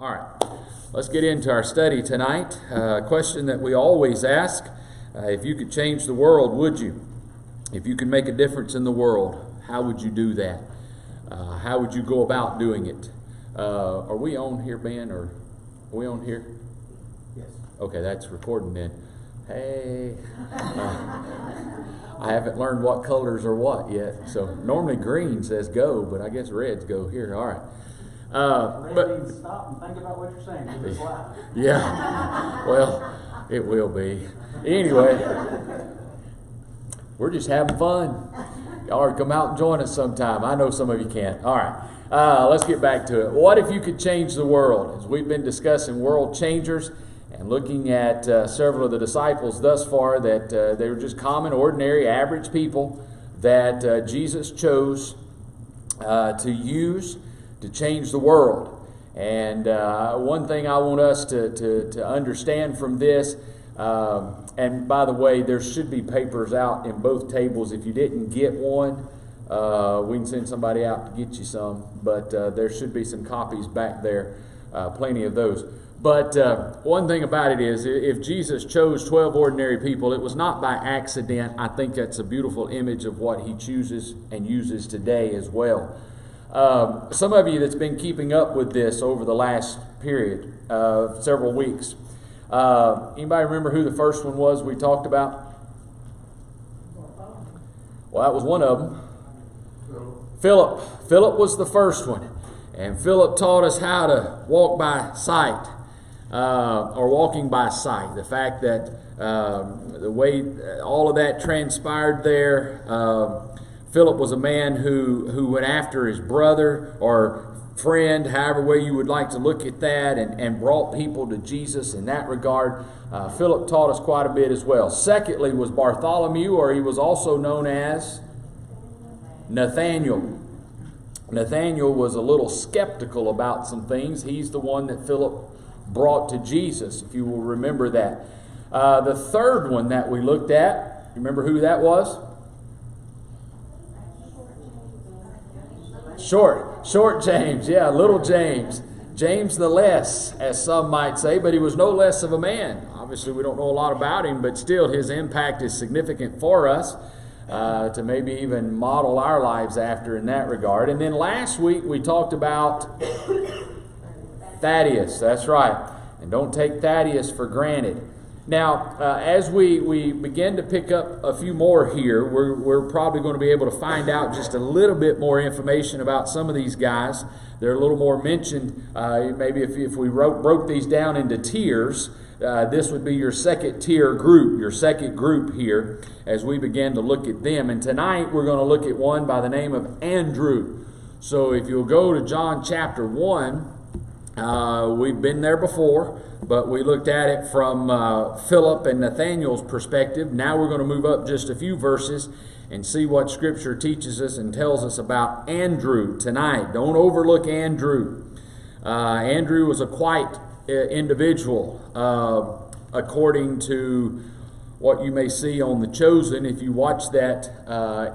All right, let's get into our study tonight. A question that we always ask, if you could change the world, would you? If you could make a difference in the world, how would you do that? How would you go about doing it? Are we on here, Ben, or are we on here? Yes. Okay, that's recording then. Hey. I haven't learned what colors are what yet. So normally green says go, but I guess reds go here. All right. But stop and think about what you're saying. It's loud. Yeah. Well, it will be. Anyway, we're just having fun. Y'all are come out and join us sometime. I know some of you can't. All right. Let's get back to it. What if you could change the world? As we've been discussing world changers and looking at several of the disciples thus far, that they were just common, ordinary, average people that Jesus chose to use to change the world. And one thing I want us to understand from this, and by the way, there should be papers out in both tables. If you didn't get one, we can send somebody out to get you some, but there should be some copies back there, plenty of those. But one thing about it is, if Jesus chose 12 ordinary people, it was not by accident. I think that's a beautiful image of what he chooses and uses today as well. Some of you that's been keeping up with this over the last period of several weeks, anybody remember who the first one was we talked about? Well, that was one of them. Philip. Philip was the first one. And Philip taught us how to walk by sight, or walking by sight. The fact that the way all of that transpired there, Philip was a man who went after his brother or friend, however way you would like to look at that, and brought people to Jesus in that regard. Philip taught us quite a bit as well. Secondly was Bartholomew, or he was also known as Nathaniel. Nathaniel was a little skeptical about some things. He's the one that Philip brought to Jesus, if you will remember that. The third one that we looked at, you remember who that was? Short James, yeah, little James. James the Less, as some might say, but he was no less of a man. Obviously, we don't know a lot about him, but still his impact is significant for us to maybe even model our lives after in that regard. And then last week we talked about Thaddeus, that's right. And don't take Thaddeus for granted. Now, as we begin to pick up a few more here, we're probably going to be able to find out just a little bit more information about some of these guys. They're a little more mentioned. Maybe if we broke these down into tiers, this would be your second tier group, your second group here, as we begin to look at them. And tonight we're going to look at one by the name of Andrew. So if you'll go to John chapter 1, we've been there before, but we looked at it from Philip and Nathaniel's perspective. Now we're going to move up just a few verses and see what Scripture teaches us and tells us about Andrew tonight. Don't overlook Andrew. Andrew was a quiet individual, according to what you may see on The Chosen. If you watch that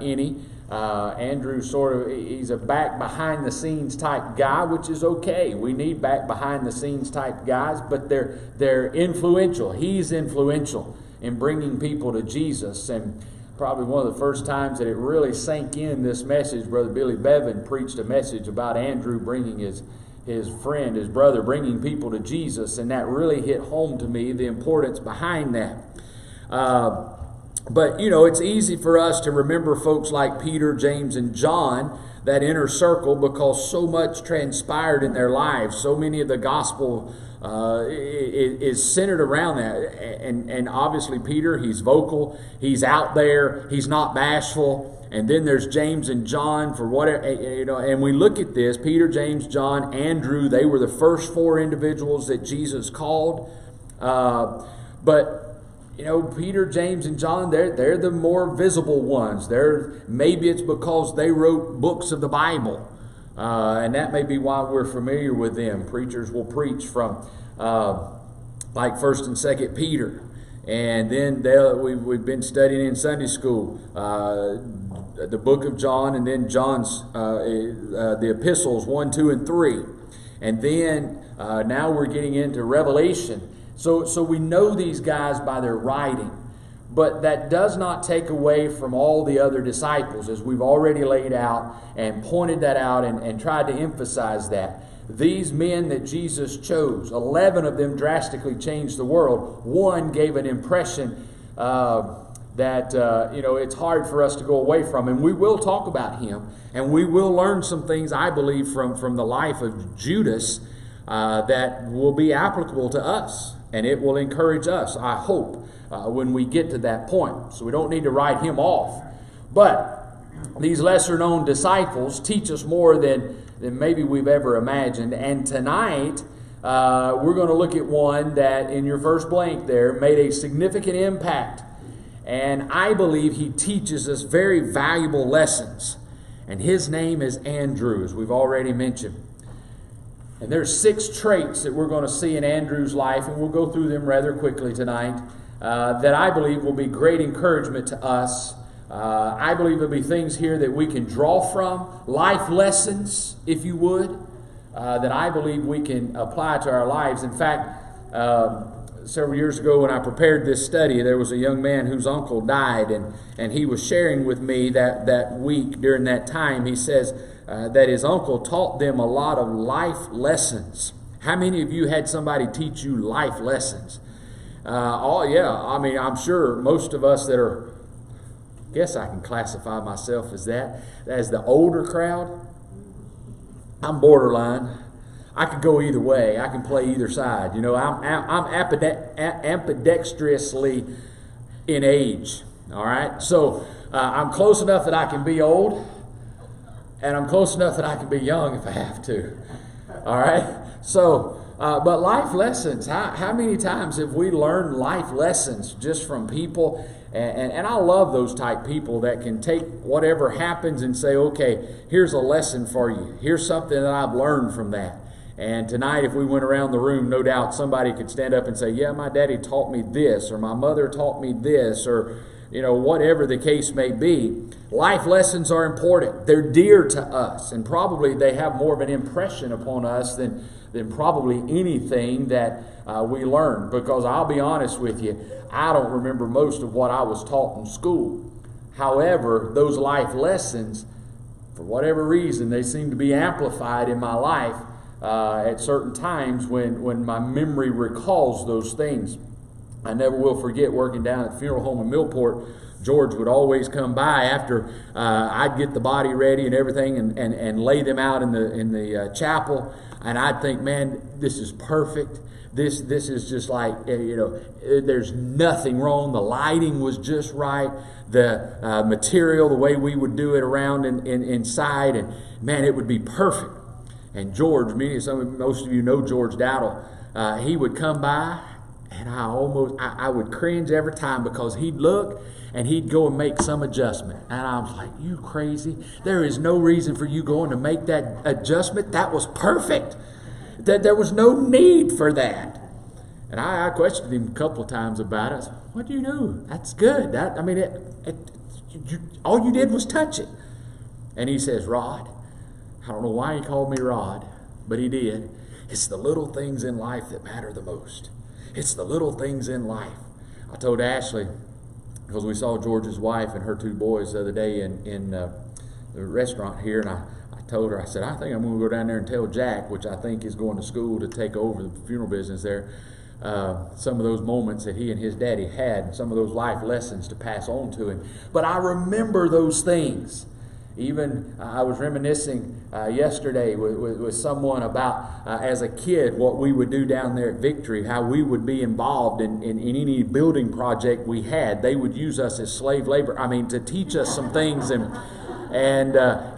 any, Andrew he's a back behind the scenes type guy, which is okay. We need back behind the scenes type guys, but they're influential. He's influential in bringing people to Jesus. And probably one of the first times that it really sank in this message, Brother Billy Bevan preached a message about Andrew bringing his friend, his brother, bringing people to Jesus, and that really hit home to me, the importance behind that. But, you know, it's easy for us to remember folks like Peter, James, and John, that inner circle, because so much transpired in their lives. So many of the gospel is centered around that. And obviously Peter, he's vocal, he's out there, he's not bashful. And then there's James and John for whatever, you know, and we look at this, Peter, James, John, Andrew, they were the first four individuals that Jesus called. But you know, Peter, James, and John, they're the more visible ones. Maybe it's because they wrote books of the Bible. And that may be why we're familiar with them. Preachers will preach from like 1st and 2nd Peter. And then we've been studying in Sunday school the book of John, and then John's the epistles 1, 2, and 3. And then now we're getting into Revelation. So we know these guys by their writing. But that does not take away from all the other disciples, as we've already laid out and pointed that out and tried to emphasize that. These men that Jesus chose, 11 of them drastically changed the world. One gave an impression that it's hard for us to go away from. And we will talk about him. And we will learn some things, I believe, from the life of Judas that will be applicable to us. And it will encourage us, I hope, when we get to that point. So we don't need to write him off. But these lesser known disciples teach us more than maybe we've ever imagined. And tonight, we're going to look at one that, in your first blank there, made a significant impact. And I believe he teaches us very valuable lessons. And his name is Andrew, as we've already mentioned. And there's 6 traits that we're going to see in Andrew's life, and we'll go through them rather quickly tonight, that I believe will be great encouragement to us. I believe there'll be things here that we can draw from, life lessons, if you would, that I believe we can apply to our lives. In fact, several years ago when I prepared this study, there was a young man whose uncle died, and he was sharing with me that week during that time. He says that his uncle taught them a lot of life lessons. How many of you had somebody teach you life lessons? Oh yeah, I mean, I'm sure most of us that are, I guess I can classify myself as that, as the older crowd. I'm borderline. I could go either way. I can play either side. You know, I'm ambidextrously in age. All right, so I'm close enough that I can be old, and I'm close enough that I can be young if I have to. All right, so but life lessons. How many times have we learned life lessons just from people? And I love those type people that can take whatever happens and say, okay, here's a lesson for you. Here's something that I've learned from that. And tonight, if we went around the room, no doubt somebody could stand up and say, yeah, my daddy taught me this, or my mother taught me this, or, whatever the case may be. Life lessons are important. They're dear to us, and probably they have more of an impression upon us than probably anything that we learn. Because I'll be honest with you, I don't remember most of what I was taught in school. However, those life lessons, for whatever reason, they seem to be amplified in my life at certain times when my memory recalls those things. I never will forget working down at the funeral home in Millport. George would always come by after I'd get the body ready and everything and lay them out in the chapel, and I'd think, man, this is perfect. This is just like, there's nothing wrong. The lighting was just right. The material, the way we would do it around inside, and man, it would be perfect. And George, most of you know George Dowdle, he would come by, and I would cringe every time, because he'd look and he'd go and make some adjustment. And I was like, you crazy? There is no reason for you going to make that adjustment. That was perfect. That there was no need for that. And I questioned him a couple of times about it. I said, what do you do? That's good. All you did was touch it. And he says, Rod, I don't know why he called me Rod, but he did. It's the little things in life that matter the most. It's the little things in life. I told Ashley, because we saw George's wife and her 2 boys the other day in the restaurant here, and I told her, I said, I think I'm going to go down there and tell Jack, which I think is going to school to take over the funeral business there, some of those moments that he and his daddy had, some of those life lessons to pass on to him. But I remember those things. Even I was reminiscing yesterday with someone about, as a kid, what we would do down there at Victory, how we would be involved in any building project we had. They would use us as slave labor, to teach us some things and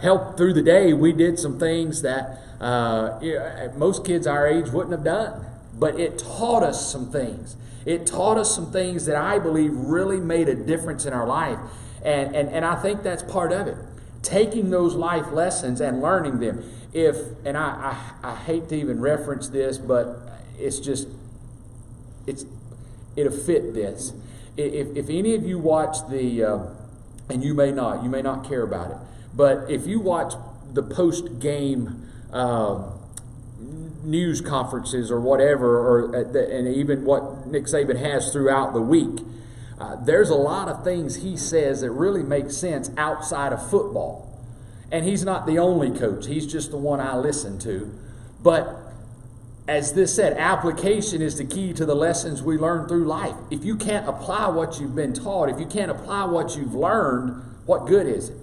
help through the day. We did some things that most kids our age wouldn't have done. But it taught us some things. It taught us some things that I believe really made a difference in our life. And I think that's part of it. Taking those life lessons and learning them. I hate to even reference this, but it'll fit this. If any of you watch and you may not care about it, but if you watch the post-game news conferences or whatever, and even what Nick Saban has throughout the week. There's a lot of things he says that really make sense outside of football. And he's not the only coach. He's just the one I listen to. But as this said, application is the key to the lessons we learn through life. If you can't apply what you've been taught, if you can't apply what you've learned, what good is it?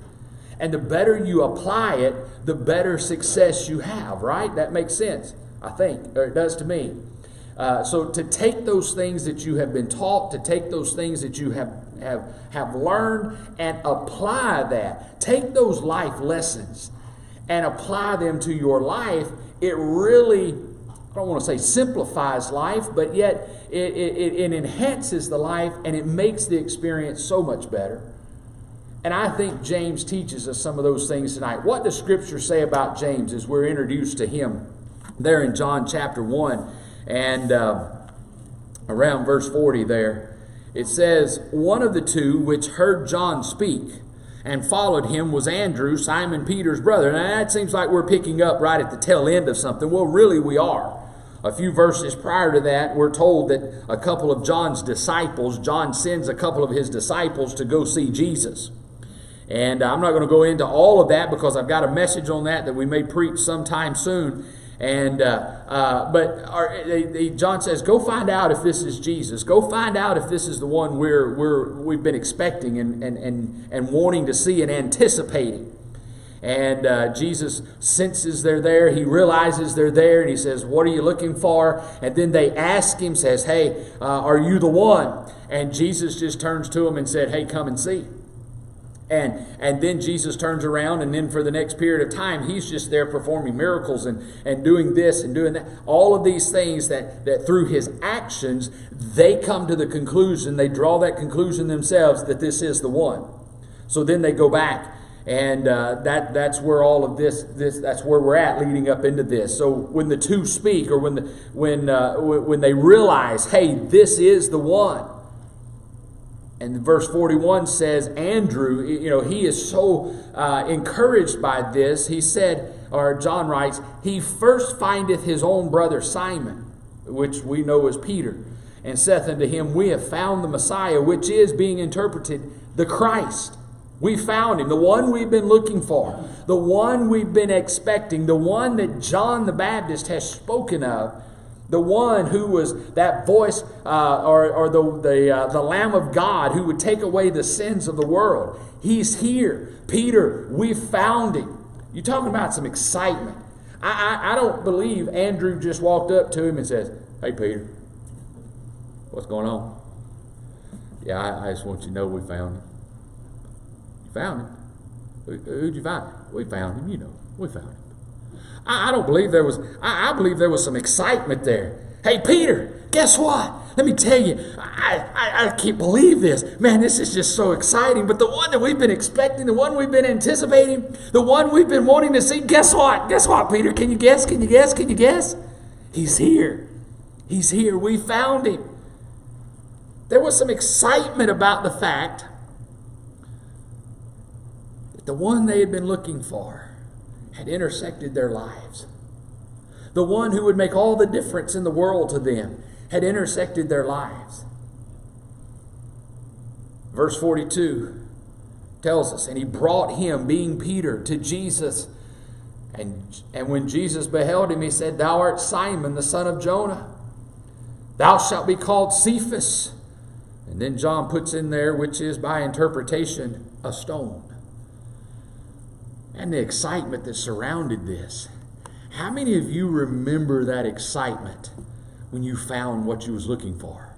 And the better you apply it, the better success you have, right? That makes sense, I think, or it does to me. So to take those things that you have been taught, to take those things that you have learned and apply that. Take those life lessons and apply them to your life. It really, I don't want to say simplifies life, but yet it enhances the life and it makes the experience so much better. And I think James teaches us some of those things tonight. What does Scripture say about James as we're introduced to him there in John chapter 1 and around verse 40 there? It says, one of the two which heard John speak and followed him was Andrew, Simon Peter's brother. Now that seems like we're picking up right at the tail end of something. Well, really we are. A few verses prior to that, we're told that a couple of John's disciples, John sends a couple of his disciples to go see Jesus. And I'm not going to go into all of that because I've got a message on that we may preach sometime soon. And John says, go find out if this is Jesus. Go find out if this is the one we've been expecting and wanting to see and anticipating. And Jesus senses they're there. He realizes they're there, and he says, what are you looking for? And then they ask him, says, hey, are you the one? And Jesus just turns to him and said, hey, come and see. And then Jesus turns around, and then for the next period of time, he's just there performing miracles and doing this and doing that. All of these things that through his actions, they come to the conclusion, they draw that conclusion themselves that this is the one. So then they go back, and that's where all of this that's where we're at leading up into this. So when the two speak, or when they realize, hey, this is the one. And verse 41 says, Andrew, he is so encouraged by this. He said, or John writes, he first findeth his own brother Simon, which we know as Peter, and saith unto him, we have found the Messiah, which is being interpreted the Christ. We found him, the one we've been looking for, the one we've been expecting, the one that John the Baptist has spoken of. The one who was that voice, or the Lamb of God who would take away the sins of the world. He's here. Peter, we found him. You're talking about some excitement. I don't believe Andrew just walked up to him and says, hey, Peter, what's going on? Yeah, I just want you to know we found him. You found him? Who'd you find? We found him, we found him. I don't believe there was, I believe there was some excitement there. Hey, Peter, guess what? Let me tell you, I can't believe this. Man, this is just so exciting. But the one that we've been expecting, the one we've been anticipating, the one we've been wanting to see, guess what? Guess what, Peter? Can you guess? Can you guess? Can you guess? He's here. He's here. We found him. There was some excitement about the fact that the one they had been looking for had intersected their lives. The one who would make all the difference in the world to them had intersected their lives. Verse 42 tells us, and he brought him, being Peter, to Jesus. And when Jesus beheld him, he said, thou art Simon, the son of Jonah. Thou shalt be called Cephas. And then John puts in there, which is by interpretation, a stone. And the excitement that surrounded this. How many of you remember that excitement when you found what you was looking for?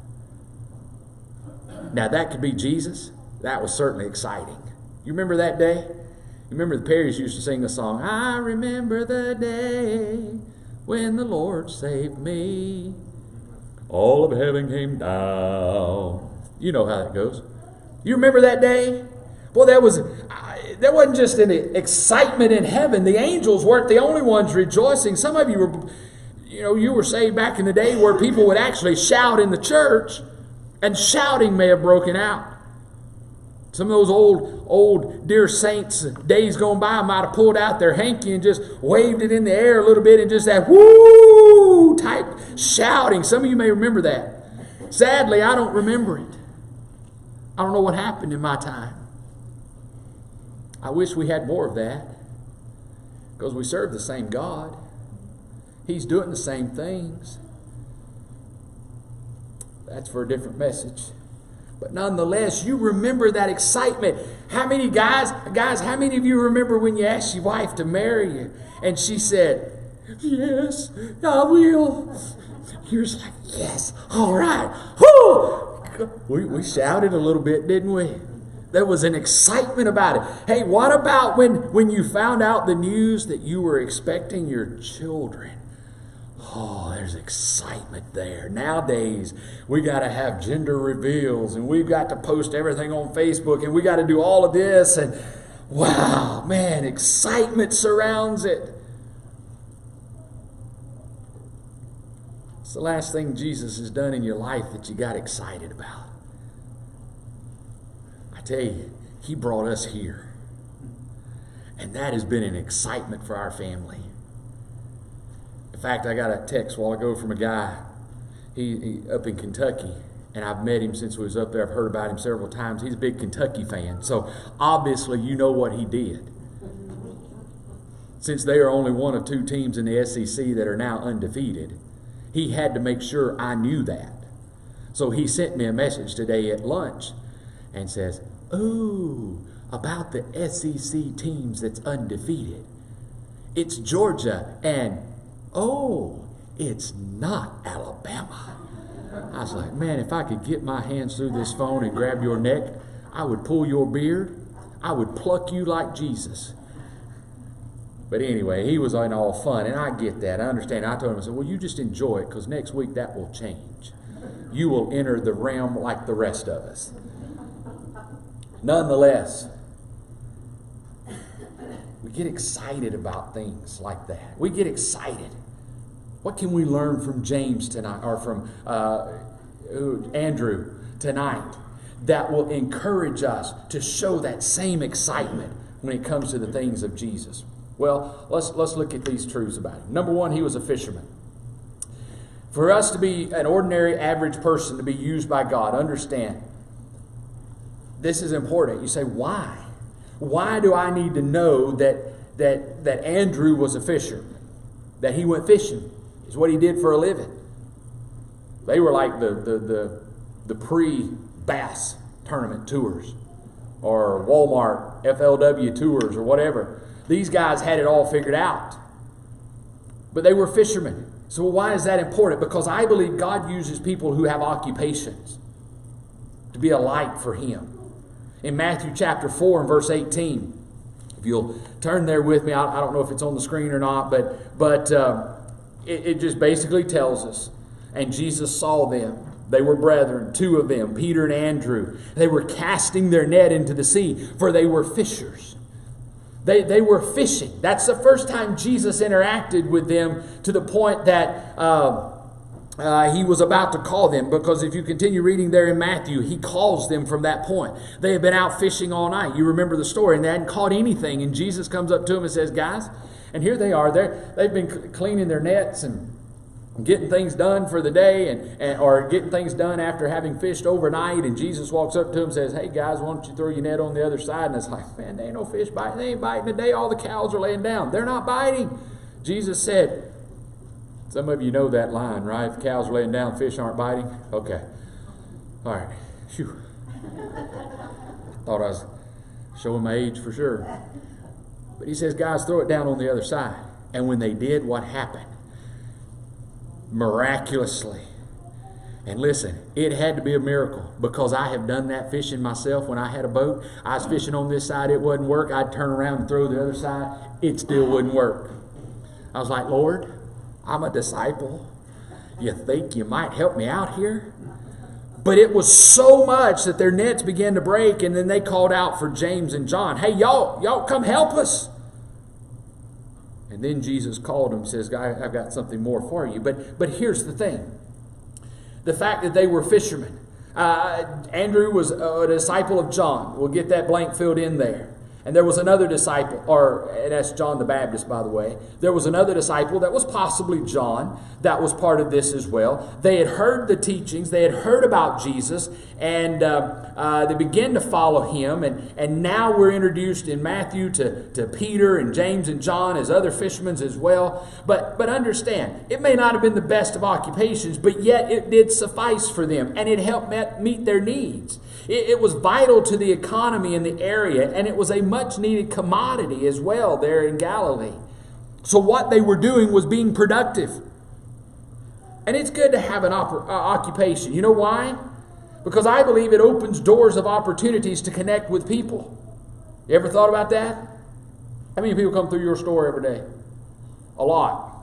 Now that could be Jesus. That was certainly exciting. You remember that day? You remember the Perrys used to sing a song, I remember the day when the Lord saved me. All of heaven came down. You know how that goes. You remember that day? Well, there wasn't just an excitement in heaven. The angels weren't the only ones rejoicing. Some of you were, you were saved back in the day where people would actually shout in the church, and shouting may have broken out. Some of those old dear saints, days gone by, might have pulled out their hanky and just waved it in the air a little bit and just that woo type shouting. Some of you may remember that. Sadly, I don't remember it. I don't know what happened in my time. I wish we had more of that, because we serve the same God. He's doing the same things. That's for a different message. But nonetheless, you remember that excitement. How many guys, how many of you remember when you asked your wife to marry you and she said, yes, I will. You're just like, yes, all right. Whoo! We shouted a little bit, didn't we? There was an excitement about it. Hey, what about when you found out the news that you were expecting your children? Oh, there's excitement there. Nowadays, we got to have gender reveals, and we've got to post everything on Facebook, and we got to do all of this, and wow, man, excitement surrounds it. What's the last thing Jesus has done in your life that you got excited about? I tell you, He brought us here, and that has been an excitement for our family. In fact, I got a text a while ago from a guy, he up in Kentucky, and I've met him since we was up there. I've heard about him several times. He's a big Kentucky fan, so obviously you know what he did. Since they are only one of two teams in the SEC that are now undefeated, he had to make sure I knew that. So he sent me a message today at lunch and says, "Ooh, about the SEC teams that's undefeated. It's Georgia and oh, it's not Alabama." I was like, man, if I could get my hands through this phone and grab your neck, I would pull your beard. I would pluck you like Jesus. But anyway, he was in all fun, and I get that. I understand. I told him, I said, well, you just enjoy it, because next week that will change. You will enter the realm like the rest of us. Nonetheless, we get excited about things like that. We get excited. What can we learn from James tonight, or from Andrew tonight, that will encourage us to show that same excitement when it comes to the things of Jesus? Well, let's look at these truths about him. Number one, he was a fisherman. For us to be an ordinary, average person, to be used by God, understand, this is important. You say, why? Why do I need to know that Andrew was a fisherman? That he went fishing is what he did for a living. They were like the pre-Bass tournament tours, or Walmart FLW tours, or whatever. These guys had it all figured out. But they were fishermen. So why is that important? Because I believe God uses people who have occupations to be a light for Him. In Matthew chapter 4 and verse 18, if you'll turn there with me, I don't know if it's on the screen or not, but it just basically tells us, and Jesus saw them. They were brethren, two of them, Peter and Andrew. They were casting their net into the sea, for they were fishers. They were fishing. That's the first time Jesus interacted with them, to the point that He was about to call them, because if you continue reading there in Matthew, He calls them from that point. They had been out fishing all night. You remember the story, and they hadn't caught anything. And Jesus comes up to them and says, guys, and here they are. They've been cleaning their nets and getting things done for the day, or getting things done after having fished overnight. And Jesus walks up to them and says, hey guys, why don't you throw your net on the other side? And it's like, man, there ain't no fish biting. They ain't biting today. All the cows are laying down. They're not biting. Jesus said, some of you know that line, right? If cows are laying down, fish aren't biting. Okay. All right. Phew. Thought I was showing my age for sure. But He says, guys, throw it down on the other side. And when they did, what happened? Miraculously. And listen, it had to be a miracle, because I have done that fishing myself. When I had a boat, I was fishing on this side, it wouldn't work. I'd turn around and throw the other side, it still wouldn't work. I was like, Lord, I'm a disciple. You think you might help me out here? But it was so much that their nets began to break, and then they called out for James and John. Hey, y'all come help us. And then Jesus called them and says, guys, I've got something more for you. But here's the thing. The fact that they were fishermen. Andrew was a disciple of John. We'll get that blank filled in there. And there was another disciple, and that's John the Baptist, by the way. There was another disciple that was possibly John that was part of this as well. They had heard the teachings. They had heard about Jesus, and they began to follow him. And now we're introduced in Matthew to Peter and James and John as other fishermen as well. But understand, it may not have been the best of occupations, but yet it did suffice for them, and it helped meet their needs. It was vital to the economy in the area, and it was a much needed commodity as well there in Galilee. So what they were doing was being productive. And it's good to have an occupation. You know why? Because I believe it opens doors of opportunities to connect with people. You ever thought about that? How many people come through your store every day? A lot.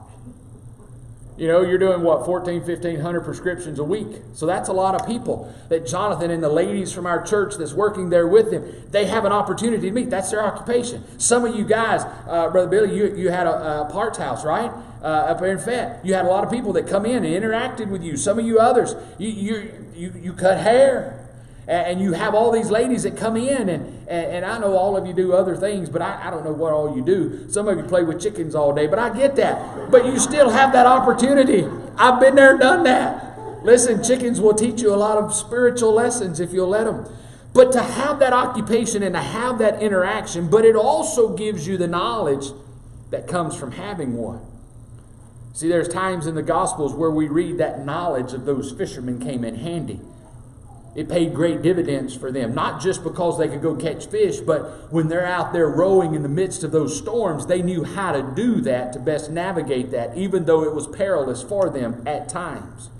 You know, you're doing what, 1,500 prescriptions a week. So that's a lot of people that Jonathan and the ladies from our church that's working there with him, they have an opportunity to meet. That's their occupation. Some of you guys, Brother Billy, you had a parts house, right? Up there in Fett. You had a lot of people that come in and interacted with you. Some of you others, you cut hair. And you have all these ladies that come in, and I know all of you do other things, but I don't know what all you do. Some of you play with chickens all day, but I get that. But you still have that opportunity. I've been there and done that. Listen, chickens will teach you a lot of spiritual lessons if you'll let them. But to have that occupation and to have that interaction, but it also gives you the knowledge that comes from having one. See, there's times in the Gospels where we read that knowledge of those fishermen came in handy. It paid great dividends for them, not just because they could go catch fish, but when they're out there rowing in the midst of those storms, they knew how to do that to best navigate that, even though it was perilous for them at times.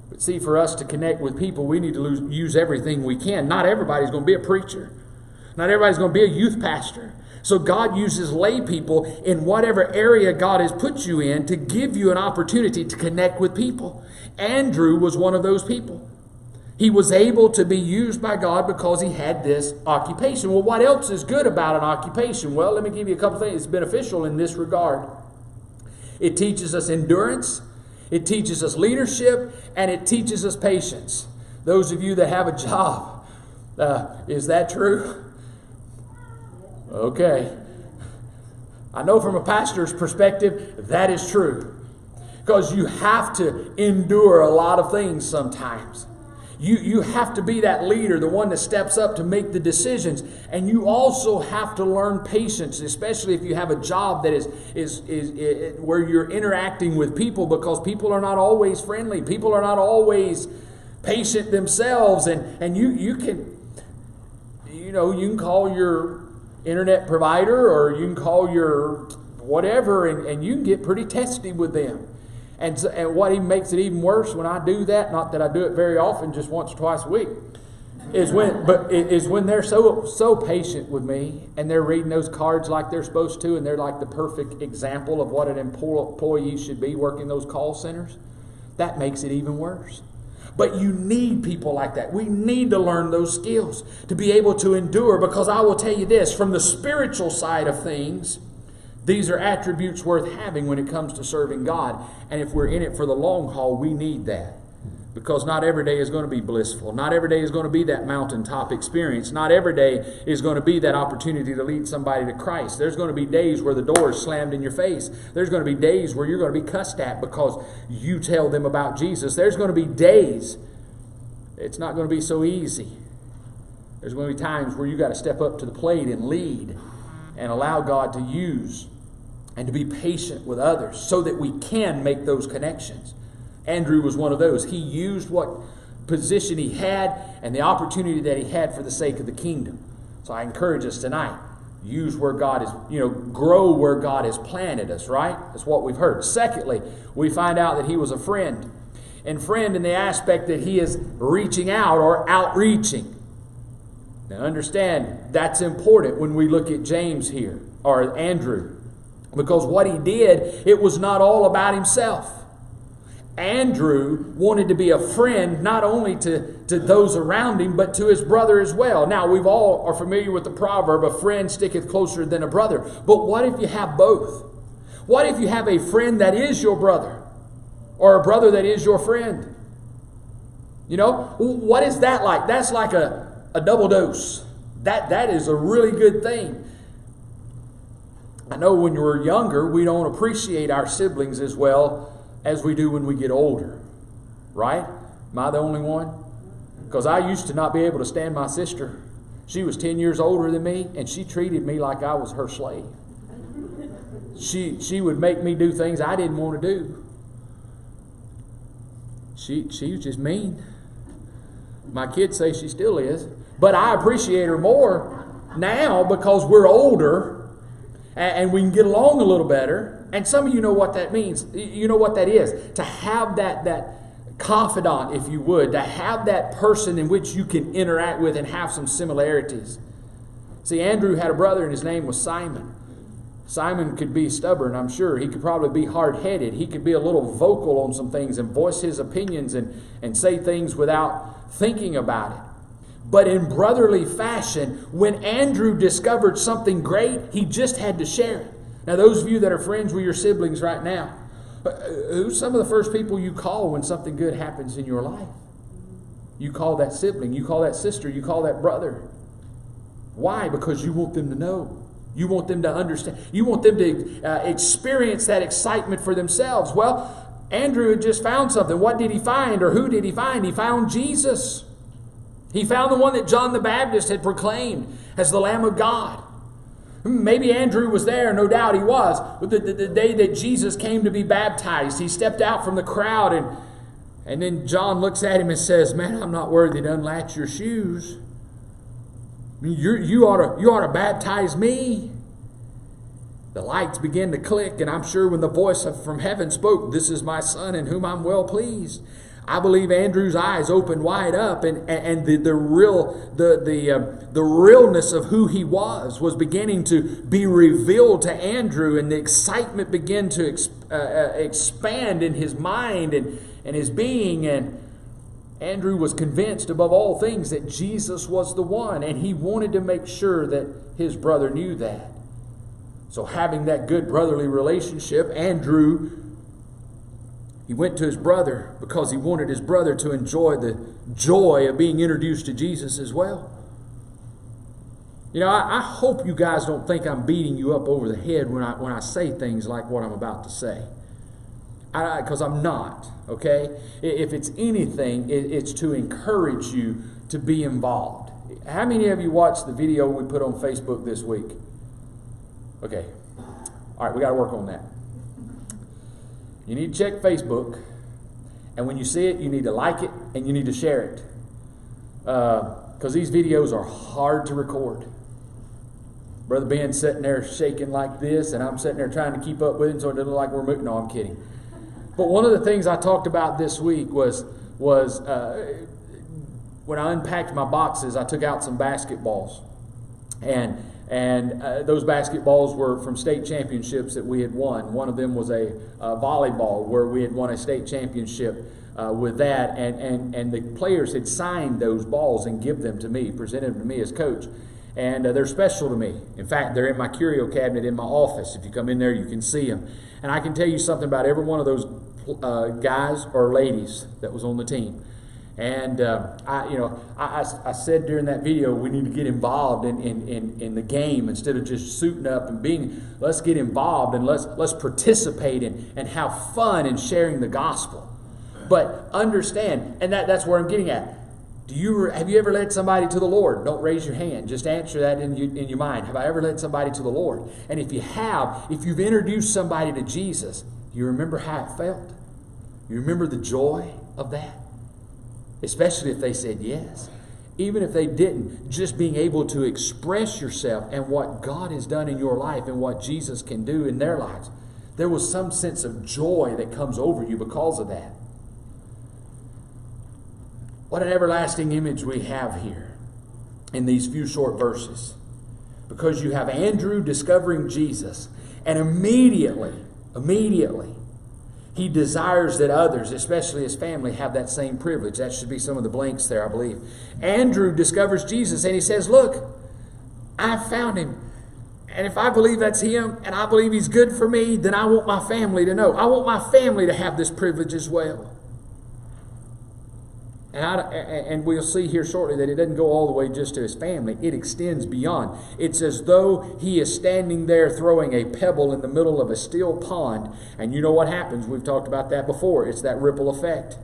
But see, for us to connect with people, we need to use everything we can. Not everybody's going to be a preacher. Not everybody's going to be a youth pastor. So God uses lay people in whatever area God has put you in to give you an opportunity to connect with people. Andrew was one of those people. He was able to be used by God because he had this occupation. Well, what else is good about an occupation? Well, let me give you a couple things that's beneficial in this regard. It teaches us endurance, it teaches us leadership, and it teaches us patience. Those of you that have a job, is that true? Okay. I know from a pastor's perspective, that is true. Because you have to endure a lot of things sometimes. You have to be that leader, the one that steps up to make the decisions. And you also have to learn patience, especially if you have a job that is where you're interacting with people, because people are not always friendly. People are not always patient themselves. And you can call your internet provider or you can call your whatever, and you can get pretty testy with them. And what even makes it even worse when I do that, not that I do it very often, just once or twice a week, is when they're so patient with me and they're reading those cards like they're supposed to, and they're like the perfect example of what an employee should be working those call centers. That makes it even worse. But you need people like that. We need to learn those skills to be able to endure, because I will tell you this, from the spiritual side of things, these are attributes worth having when it comes to serving God. And if we're in it for the long haul, we need that. Because not every day is going to be blissful. Not every day is going to be that mountaintop experience. Not every day is going to be that opportunity to lead somebody to Christ. There's going to be days where the door is slammed in your face. There's going to be days where you're going to be cussed at because you tell them about Jesus. There's going to be days it's not going to be so easy. There's going to be times where you got to step up to the plate and lead and allow God to use and to be patient with others so that we can make those connections. Andrew was one of those. He used what position he had and the opportunity that he had for the sake of the kingdom. So I encourage us tonight, use where God is, grow where God has planted us, right? That's what we've heard. Secondly, we find out that he was a friend. And friend in the aspect that he is reaching out or outreaching. Now understand, that's important when we look at James here, or Andrew. Because what he did, it was not all about himself. Andrew wanted to be a friend not only to those around him, but to his brother as well. Now, we've all are familiar with the proverb, a friend sticketh closer than a brother. But what if you have both? What if you have a friend that is your brother? Or a brother that is your friend? You know, what is that like? That's like a double dose. That is a really good thing. I know when we're younger, we don't appreciate our siblings as well as we do when we get older. Right? Am I the only one? Because I used to not be able to stand my sister. She was 10 years older than me, and she treated me like I was her slave. She would make me do things I didn't want to do. She was just mean. My kids say she still is. But I appreciate her more now because we're older and we can get along a little better. And some of you know what that means. You know what that is. To have that confidant, if you would. To have that person in which you can interact with and have some similarities. See, Andrew had a brother and his name was Simon. Simon could be stubborn, I'm sure. He could probably be hard-headed. He could be a little vocal on some things and voice his opinions and say things without thinking about it. But in brotherly fashion, when Andrew discovered something great, he just had to share it. Now, those of you that are friends with your siblings right now, who's some of the first people you call when something good happens in your life? You call that sibling, you call that sister, you call that brother. Why? Because you want them to know. You want them to understand. You want them to experience that excitement for themselves. Well, Andrew had just found something. What did he find, or who did he find? He found Jesus. He found the one that John the Baptist had proclaimed as the Lamb of God. Maybe Andrew was there, no doubt he was. But the day that Jesus came to be baptized, he stepped out from the crowd, and then John looks at him and says, "Man, I'm not worthy to unlatch your shoes. You ought to baptize me." The lights began to click, and I'm sure when the voice from heaven spoke, "This is my son in whom I'm well pleased," I believe Andrew's eyes opened wide up, and the realness of who he was beginning to be revealed to Andrew, and the excitement began to expand in his mind and his being, and Andrew was convinced above all things that Jesus was the one, and he wanted to make sure that his brother knew that. So having that good brotherly relationship, Andrew, he went to his brother because he wanted his brother to enjoy the joy of being introduced to Jesus as well. You know, I hope you guys don't think I'm beating you up over the head when I say things like what I'm about to say. Because I'm not, okay? If it's anything, it's to encourage you to be involved. How many of you watched the video we put on Facebook this week? Okay. All right, we got to work on that. You need to check Facebook, and when you see it, you need to like it, and you need to share it. Because these videos are hard to record. Brother Ben's sitting there shaking like this, and I'm sitting there trying to keep up with him so it doesn't look like we're moving. No, I'm kidding. But one of the things I talked about this week was when I unpacked my boxes, I took out some basketballs. And those basketballs were from state championships that we had won. One of them was a volleyball where we had won a state championship with that. And the players had signed those balls and give them to me, presented them to me as coach. And they're special to me. In fact, they're in my curio cabinet in my office. If you come in there, you can see them. And I can tell you something about every one of those guys or ladies that was on the team. And I said during that video, we need to get involved in the game instead of just suiting up and being. Let's get involved and let's participate and have fun in sharing the gospel. But understand, and that's where I'm getting at. Have you ever led somebody to the Lord? Don't raise your hand. Just answer that in your mind. Have I ever led somebody to the Lord? And if you have, if you've introduced somebody to Jesus, you remember how it felt? You remember the joy of that? Especially if they said yes. Even if they didn't, just being able to express yourself and what God has done in your life and what Jesus can do in their lives. There was some sense of joy that comes over you because of that. What an everlasting image we have here in these few short verses. Because you have Andrew discovering Jesus, and immediately, he desires that others, especially his family, have that same privilege. That should be some of the blanks there, I believe. Andrew discovers Jesus, and he says, "Look, I found him. And if I believe that's him, and I believe he's good for me, then I want my family to know. I want my family to have this privilege as well." And we'll see here shortly that it doesn't go all the way just to his family. It extends beyond. It's as though he is standing there throwing a pebble in the middle of a still pond. And you know what happens. We've talked about that before. It's that ripple effect.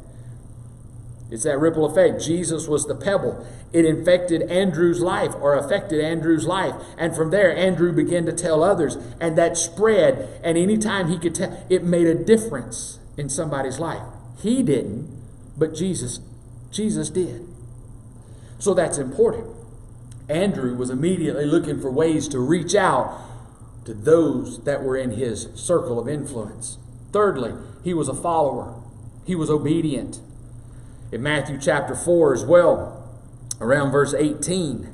It's that ripple effect. Jesus was the pebble. It infected Andrew's life, or affected Andrew's life. And from there, Andrew began to tell others. And that spread. And anytime he could tell, it made a difference in somebody's life. He didn't, but Jesus did. So that's important. Andrew was immediately looking for ways to reach out to those that were in his circle of influence. Thirdly, he was a follower. He was obedient. In Matthew chapter 4 as well, around verse 18,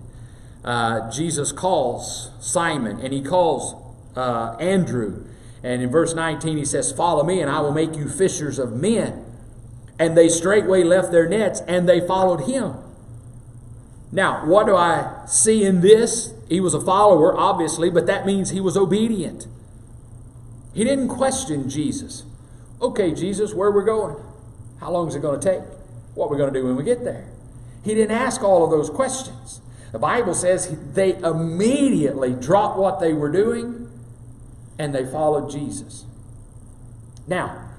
Jesus calls Simon and he calls Andrew. And in verse 19 he says, "Follow me and I will make you fishers of men." And they straightway left their nets and they followed him. Now, what do I see in this? He was a follower, obviously, but that means he was obedient. He didn't question Jesus. Okay, Jesus, where we're going? How long is it going to take? What we're going to do when we get there? He didn't ask all of those questions. The Bible says they immediately dropped what they were doing and they followed Jesus. Now,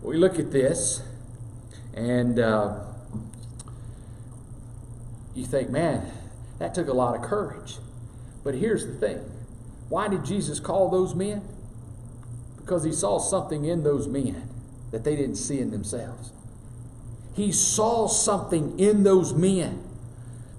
we look at this and you think, man, that took a lot of courage. But here's the thing. Why did Jesus call those men? Because he saw something in those men that they didn't see in themselves. He saw something in those men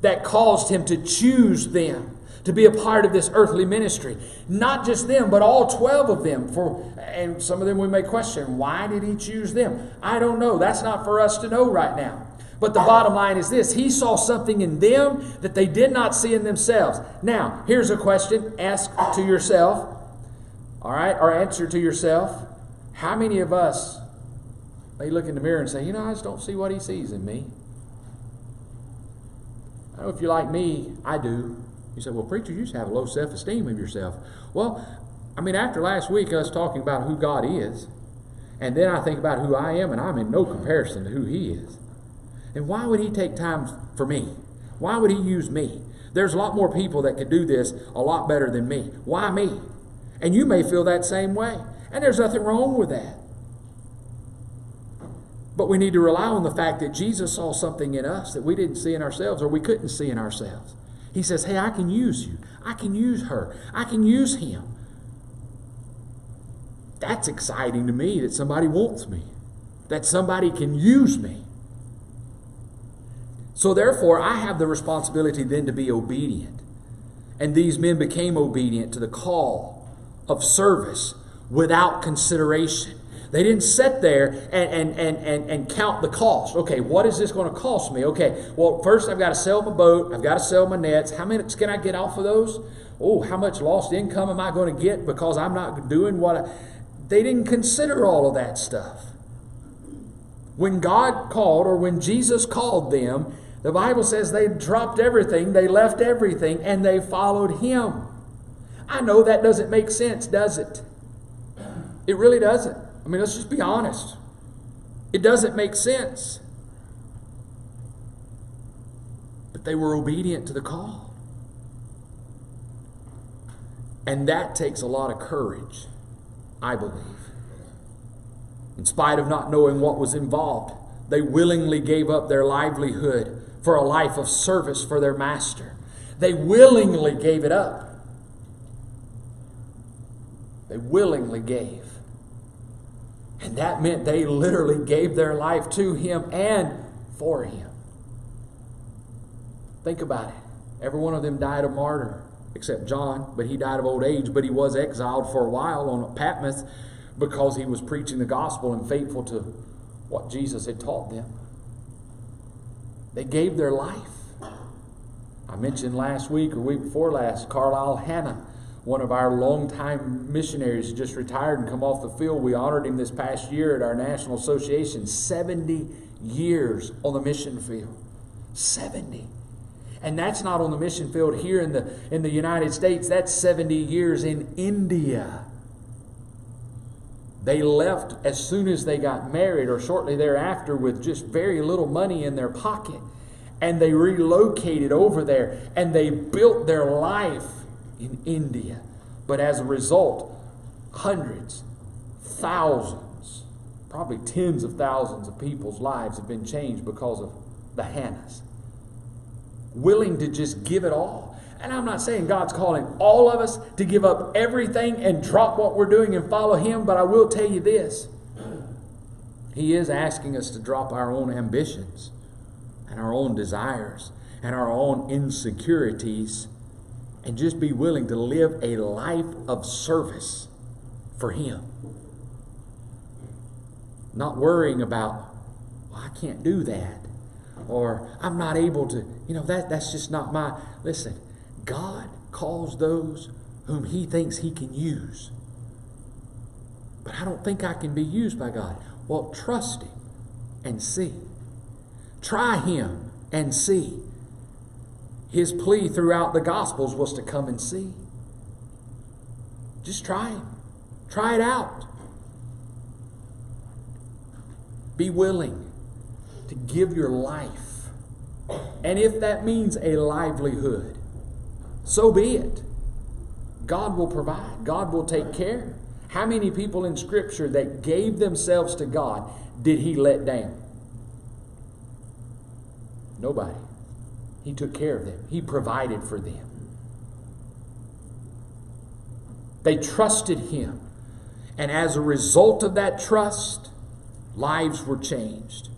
that caused him to choose them to be a part of this earthly ministry. Not just them, but all 12 of them. And some of them we may question, why did he choose them? I don't know. That's not for us to know right now. But the bottom line is this. He saw something in them that they did not see in themselves. Now, here's a question. Ask to yourself. All right? Or answer to yourself. How many of us may look in the mirror and say, I just don't see what he sees in me? I don't know if you're like me. I do. You say, well, preacher, you should have a low self-esteem of yourself. Well, after last week, us talking about who God is, and then I think about who I am, and I'm in no comparison to who he is. And why would he take time for me? Why would he use me? There's a lot more people that could do this a lot better than me. Why me? And you may feel that same way. And there's nothing wrong with that. But we need to rely on the fact that Jesus saw something in us that we didn't see in ourselves, or we couldn't see in ourselves. He says, hey, I can use you. I can use her. I can use him. That's exciting to me, that somebody wants me, that somebody can use me. So therefore, I have the responsibility then to be obedient. And these men became obedient to the call of service without consideration. They didn't sit there and count the cost. Okay, what is this going to cost me? Okay, well, first I've got to sell my boat. I've got to sell my nets. How much can I get off of those? Oh, how much lost income am I going to get because I'm not doing what I... They didn't consider all of that stuff. When God called, or when Jesus called them, the Bible says they dropped everything, they left everything, and they followed him. I know that doesn't make sense, does it? It really doesn't. Let's just be honest. It doesn't make sense. But they were obedient to the call. And that takes a lot of courage, I believe. In spite of not knowing what was involved, they willingly gave up their livelihood for a life of service for their master. They willingly gave it up. They willingly gave. And that meant they literally gave their life to him and for him. Think about it. Every one of them died a martyr, except John, but he died of old age, but he was exiled for a while on Patmos because he was preaching the gospel and faithful to what Jesus had taught them. They gave their life. I mentioned last week or week before last, Carlisle Hanna, one of our longtime missionaries, just retired and come off the field. We honored him this past year at our National Association. 70 years on the mission field. 70. And that's not on the mission field here in the United States. That's 70 years in India. They left as soon as they got married or shortly thereafter with just very little money in their pocket. And they relocated over there and they built their life in India. But as a result, hundreds, thousands, probably tens of thousands of people's lives have been changed because of the Hannahs. Willing to just give it all. And I'm not saying God's calling all of us to give up everything and drop what we're doing and follow Him, but I will tell you this. He is asking us to drop our own ambitions and our own desires and our own insecurities and just be willing to live a life of service for Him. Not worrying about, well, I can't do that. Or I'm not able to, that's just not my... Listen, God calls those whom He thinks He can use. But I don't think I can be used by God. Well, trust Him and see. Try Him and see. His plea throughout the Gospels was to come and see. Just try Him. Try it out. Be willing to give your life. And if that means a livelihood, so be it. God will provide. God will take care. How many people in Scripture that gave themselves to God did He let down? Nobody. He took care of them. He provided for them. They trusted Him. And as a result of that trust, lives were changed.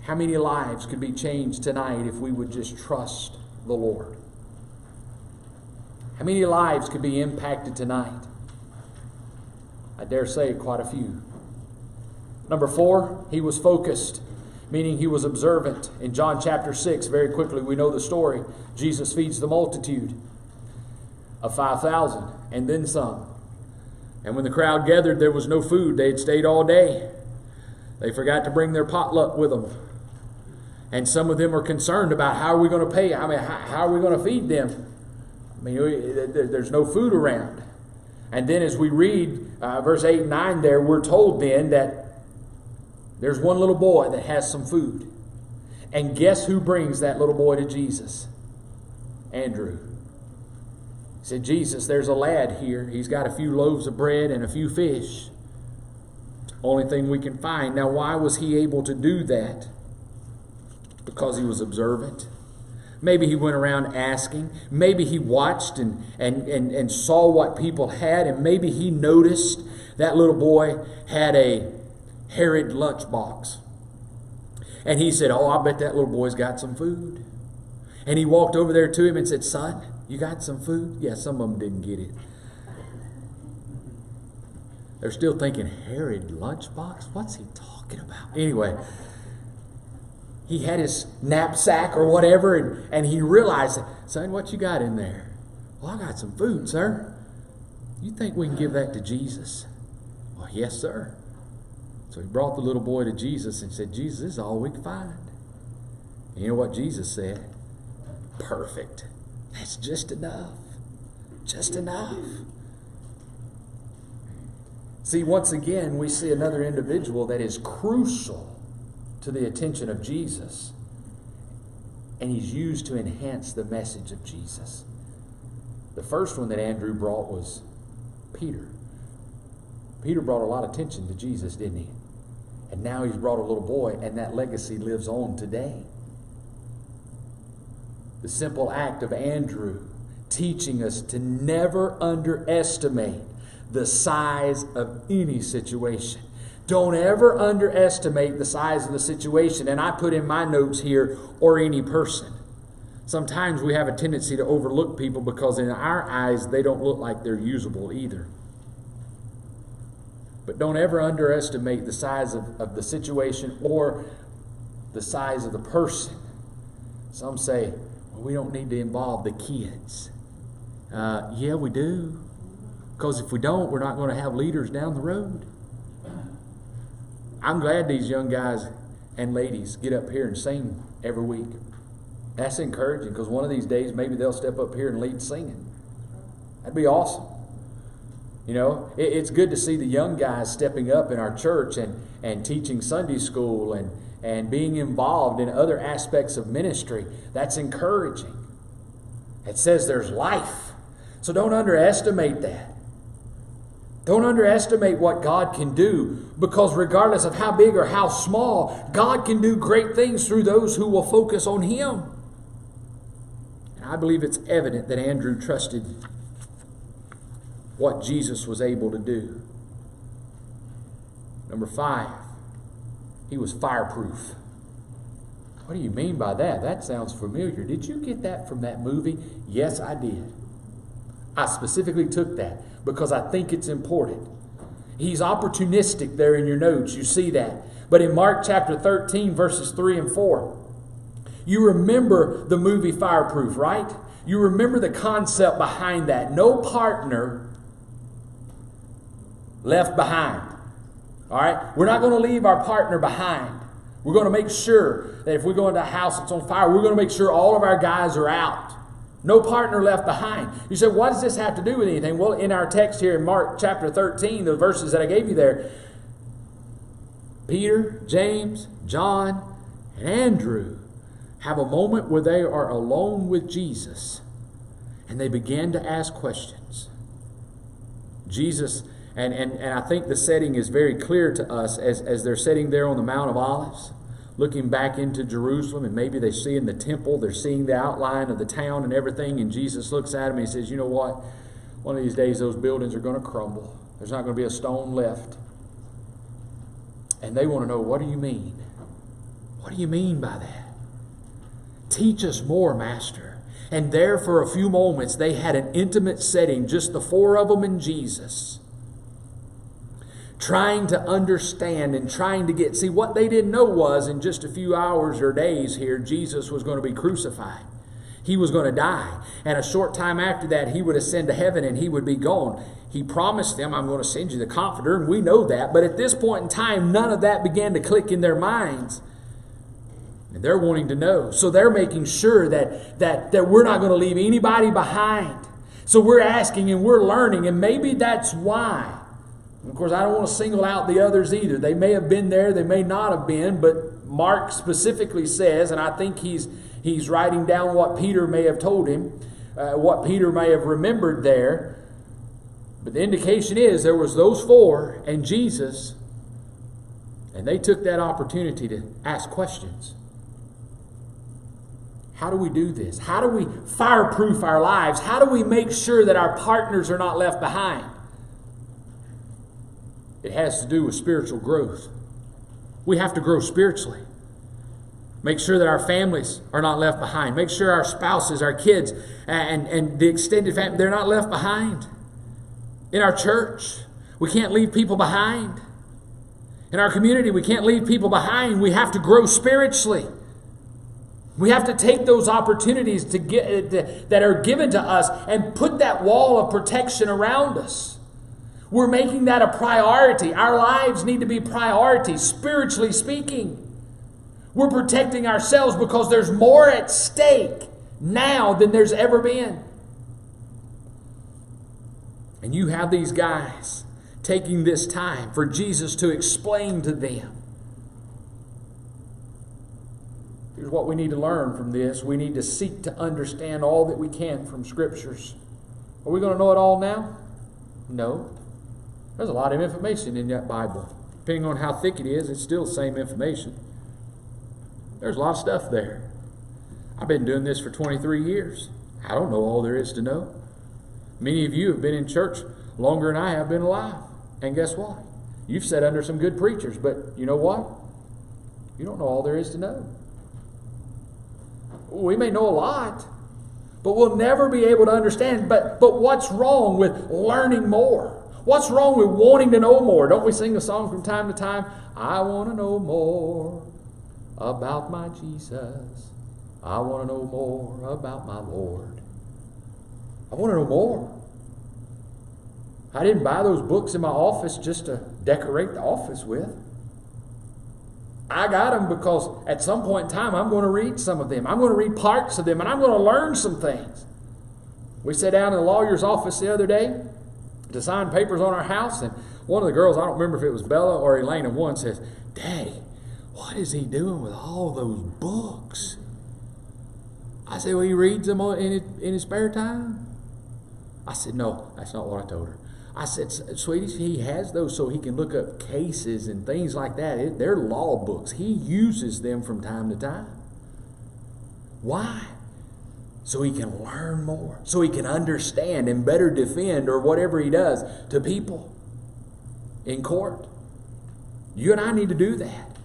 How many lives could be changed tonight if we would just trust the Lord? How many lives could be impacted tonight? I dare say quite a few. Number 4, He was focused, meaning He was observant. In John chapter 6, very quickly, we know the story. Jesus feeds the multitude of 5,000 and then some. And when the crowd gathered, there was no food. They had stayed all day. They forgot to bring their potluck with them. And some of them are concerned about how are we going to pay? I mean, how are we going to feed them? I mean, there's no food around. And then as we read verse 8 and 9 there, we're told then that there's one little boy that has some food. And guess who brings that little boy to Jesus? Andrew. He said, Jesus, there's a lad here. He's got a few loaves of bread and a few fish. Only thing we can find. Now, why was he able to do that? Because he was observant. Maybe he went around asking. Maybe he watched and saw what people had. And maybe he noticed that little boy had a Herod lunchbox. And he said, oh, I bet that little boy's got some food. And he walked over there to him and said, son, you got some food? Yeah, some of them didn't get it. They're still thinking, Herod lunchbox? What's he talking about? Anyway, he had his knapsack or whatever, and he realized, son, what you got in there? Well, I got some food, sir. You think we can give that to Jesus? Well, yes, sir. So he brought the little boy to Jesus and said, Jesus, this is all we can find. And you know what Jesus said? Perfect. That's just enough. Just enough. See, once again, we see another individual that is crucial to the attention of Jesus. And he's used to enhance the message of Jesus. The first one that Andrew brought was Peter. Peter brought a lot of attention to Jesus, didn't he? And now he's brought a little boy, and that legacy lives on today. The simple act of Andrew teaching us to never underestimate the size of any situation. Don't ever underestimate the size of the situation. And I put in my notes here, or any person. Sometimes we have a tendency to overlook people because in our eyes they don't look like they're usable either. But don't ever underestimate the size of the situation or the size of the person. Some say, well, we don't need to involve the kids. Yeah, we do. Because if we don't, we're not going to have leaders down the road. I'm glad these young guys and ladies get up here and sing every week. That's encouraging, because one of these days maybe they'll step up here and lead singing. That'd be awesome. You know, it's good to see the young guys stepping up in our church and teaching Sunday school and being involved in other aspects of ministry. That's encouraging. It says there's life. So don't underestimate that. Don't underestimate what God can do, because regardless of how big or how small, God can do great things through those who will focus on Him. And I believe it's evident that Andrew trusted what Jesus was able to do. Number 5, he was fireproof. What do you mean by that? That sounds familiar. Did you get that from that movie? Yes, I did. I specifically took that because I think it's important. He's opportunistic there in your notes. You see that. But in Mark chapter 13, verses 3 and 4, you remember the movie Fireproof, right? You remember the concept behind that. No partner left behind. All right? We're not going to leave our partner behind. We're going to make sure that if we go into a house that's on fire, we're going to make sure all of our guys are out. No partner left behind. You say, what does this have to do with anything? Well, in our text here in Mark chapter 13, the verses that I gave you there, Peter, James, John, and Andrew have a moment where they are alone with Jesus, and they begin to ask questions. Jesus, and I think the setting is very clear to us as they're sitting there on the Mount of Olives, looking back into Jerusalem, and maybe they see in the temple, they're seeing the outline of the town and everything, and Jesus looks at them and he says, you know what? One of these days those buildings are going to crumble. There's not going to be a stone left. And they want to know, what do you mean? What do you mean by that? Teach us more, Master. And there for a few moments they had an intimate setting, just the 4 of them and Jesus, trying to understand and trying to get... See, what they didn't know was in just a few hours or days here, Jesus was going to be crucified. He was going to die. And a short time after that, He would ascend to heaven and He would be gone. He promised them, I'm going to send you the Comforter, and we know that. But at this point in time, none of that began to click in their minds. And they're wanting to know. So they're making sure that we're not going to leave anybody behind. So we're asking and we're learning, and maybe that's why. Of course, I don't want to single out the others either. They may have been there, they may not have been, but Mark specifically says, and I think he's writing down what Peter may have told him, what Peter may have remembered there. But the indication is there was those 4 and Jesus, and they took that opportunity to ask questions. How do we do this? How do we fireproof our lives? How do we make sure that our partners are not left behind? It has to do with spiritual growth. We have to grow spiritually. Make sure that our families are not left behind. Make sure our spouses, our kids, and the extended family, they're not left behind. In our church, we can't leave people behind. In our community, we can't leave people behind. We have to grow spiritually. We have to take those opportunities that are given to us and put that wall of protection around us. We're making that a priority. Our lives need to be priorities, spiritually speaking. We're protecting ourselves because there's more at stake now than there's ever been. And you have these guys taking this time for Jesus to explain to them. Here's what we need to learn from this. We need to seek to understand all that we can from Scriptures. Are we going to know it all now? No. There's a lot of information in that Bible. Depending on how thick it is, it's still the same information. There's a lot of stuff there. I've been doing this for 23 years. I don't know all there is to know. Many of you have been in church longer than I have been alive. And guess what? You've sat under some good preachers, but you know what? You don't know all there is to know. We may know a lot, but we'll never be able to understand. But what's wrong with learning more? What's wrong with wanting to know more? Don't we sing a song from time to time? I want to know more about my Jesus. I want to know more about my Lord. I want to know more. I didn't buy those books in my office just to decorate the office with. I got them because at some point in time I'm going to read some of them. I'm going to read parts of them, and I'm going to learn some things. We sat down in the lawyer's office the other day, to sign papers on our house. And one of the girls, I don't remember if it was Bella or Elena, one says, "Daddy, what is he doing with all those books?" I said, "Well, he reads them in his spare time." I said, "No, that's not what I told her." I said, "Sweetie, he has those so he can look up cases and things like that. They're law books. He uses them from time to time." Why? So he can learn more, so he can understand and better defend or whatever he does to people in court. You and I need to do that.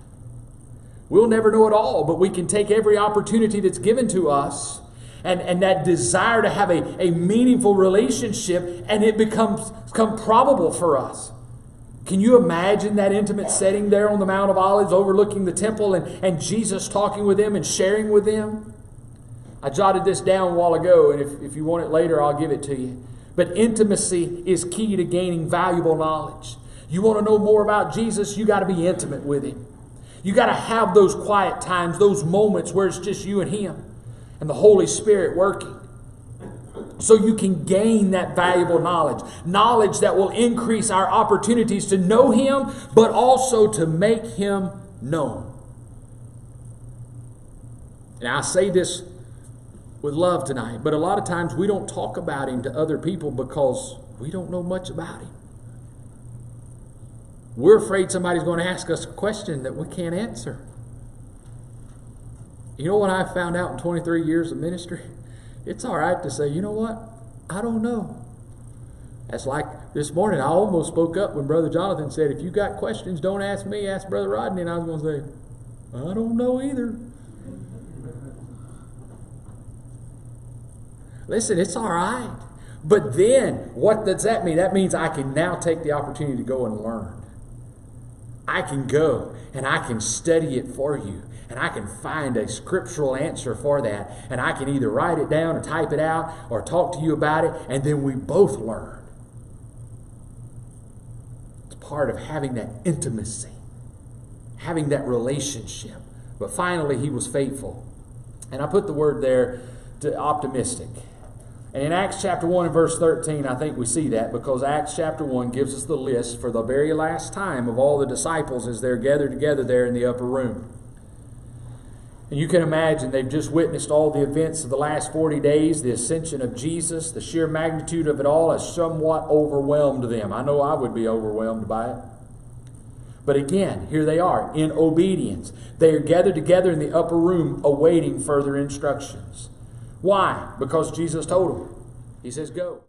We'll never know it all, but we can take every opportunity that's given to us and that desire to have a meaningful relationship, and it becomes probable for us. Can you imagine that intimate setting there on the Mount of Olives overlooking the temple and Jesus talking with them and sharing with them? I jotted this down a while ago, and if you want it later, I'll give it to you. But intimacy is key to gaining valuable knowledge. You want to know more about Jesus, you got to be intimate with Him. You got to have those quiet times, those moments where it's just you and Him and the Holy Spirit working. So you can gain that valuable knowledge. Knowledge that will increase our opportunities to know Him, but also to make Him known. And I say this with love tonight, but a lot of times we don't talk about Him to other people because we don't know much about Him. We're afraid somebody's going to ask us a question that we can't answer. You know what I found out in 23 years of ministry? It's all right to say, "You know what? I don't know." That's like this morning, I almost spoke up when Brother Jonathan said, "If you got questions, don't ask me, ask Brother Rodney." And I was going to say, "I don't know either." Listen, it's all right. But then, what does that mean? That means I can now take the opportunity to go and learn. I can go and I can study it for you. And I can find a scriptural answer for that. And I can either write it down or type it out or talk to you about it. And then we both learn. It's part of having that intimacy. Having that relationship. But finally, he was faithful. And I put the word there to optimistic. And in Acts chapter 1 and verse 13, I think we see that because Acts chapter 1 gives us the list for the very last time of all the disciples as they're gathered together there in the upper room. And you can imagine they've just witnessed all the events of the last 40 days, the ascension of Jesus, the sheer magnitude of it all has somewhat overwhelmed them. I know I would be overwhelmed by it. But again, here they are in obedience. They are gathered together in the upper room awaiting further instructions. Why? Because Jesus told them. He says, "Go."